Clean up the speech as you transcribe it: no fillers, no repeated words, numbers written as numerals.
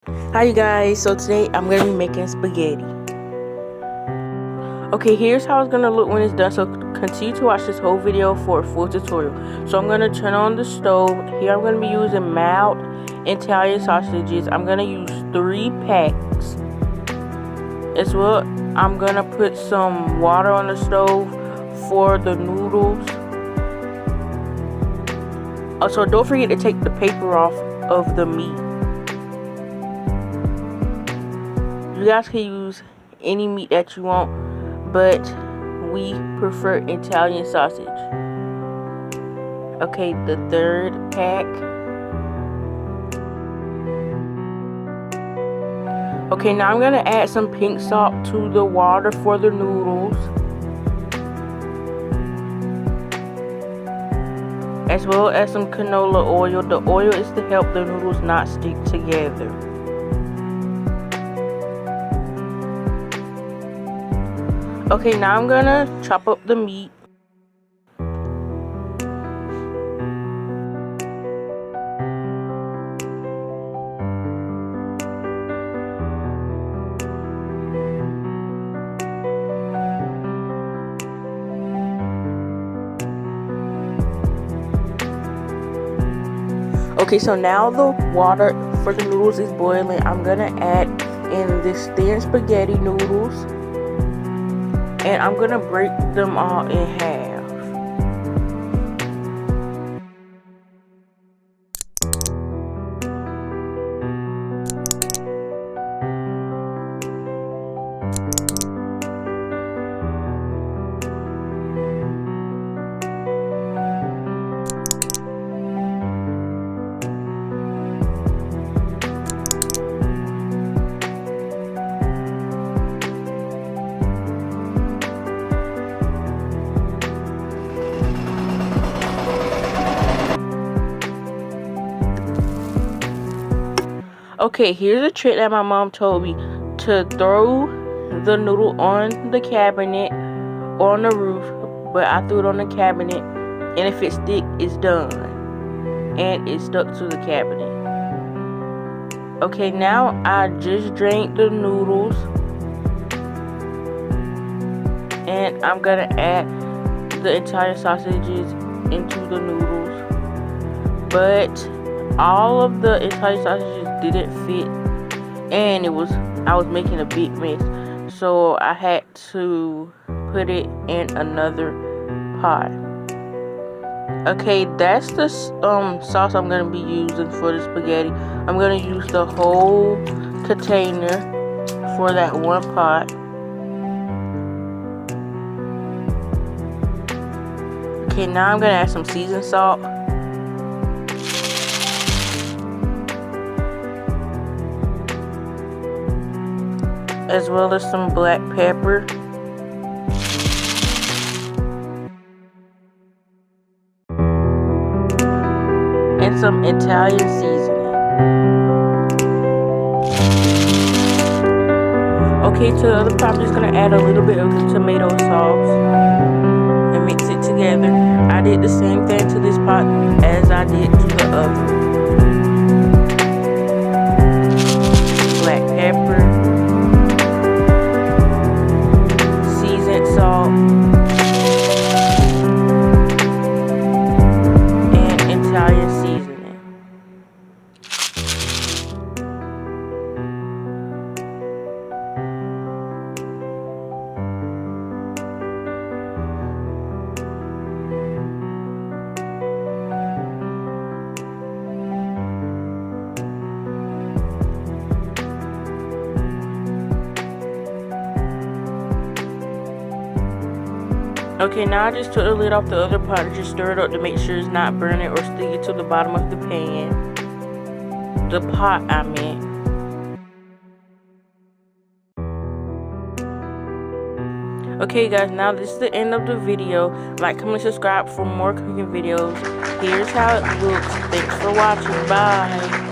Hi you guys, so today I'm going to be making spaghetti. Okay, here's how it's going to look when it's done, so continue to watch this whole video for a full tutorial. So I'm going to turn on the stove. Here I'm going to be using mild Italian sausages. I'm going to use 3 packs. As well, I'm going to put some water on the stove for the noodles. Also, don't forget to take the paper off of the meat. You guys can use any meat that you want, but we prefer Italian sausage. Okay, the 3rd pack. Okay, now I'm gonna add some pink salt to the water for the noodles, as well as some canola oil. The oil is to help the noodles not stick together. Okay, now I'm gonna chop up the meat. Okay, so now the water for the noodles is boiling. I'm gonna add in this thin spaghetti noodles, and I'm gonna break them all in half. Okay, here's a trick that my mom told me: to throw the noodle on the cabinet or on the roof, but I threw it on the cabinet, and if it sticks, it's done, and it stuck to the cabinet. Okay, now I just drained the noodles, and I'm gonna add the Italian sausages into the noodles, but all of the Italian sausages didn't fit, and I was making a big mess, so I had to put it in another pot. Okay, that's the sauce I'm gonna be using for the spaghetti. I'm gonna use the whole container for that one pot. Okay, now I'm gonna add some seasoned salt, as well as some black pepper, and some Italian seasoning. Okay, to the other pot, I'm just going to add a little bit of the tomato sauce and mix it together. I did the same thing to this pot as I did to the other. Black pepper, salt, and Italian seasoning. Okay, now I just took the lid off the other pot and just stir it up to make sure it's not burning or sticking to the bottom of the pan. The pot, I meant. Okay guys, now this is the end of the video. Like, comment, subscribe for more cooking videos. Here's how it looks. Thanks for watching. Bye.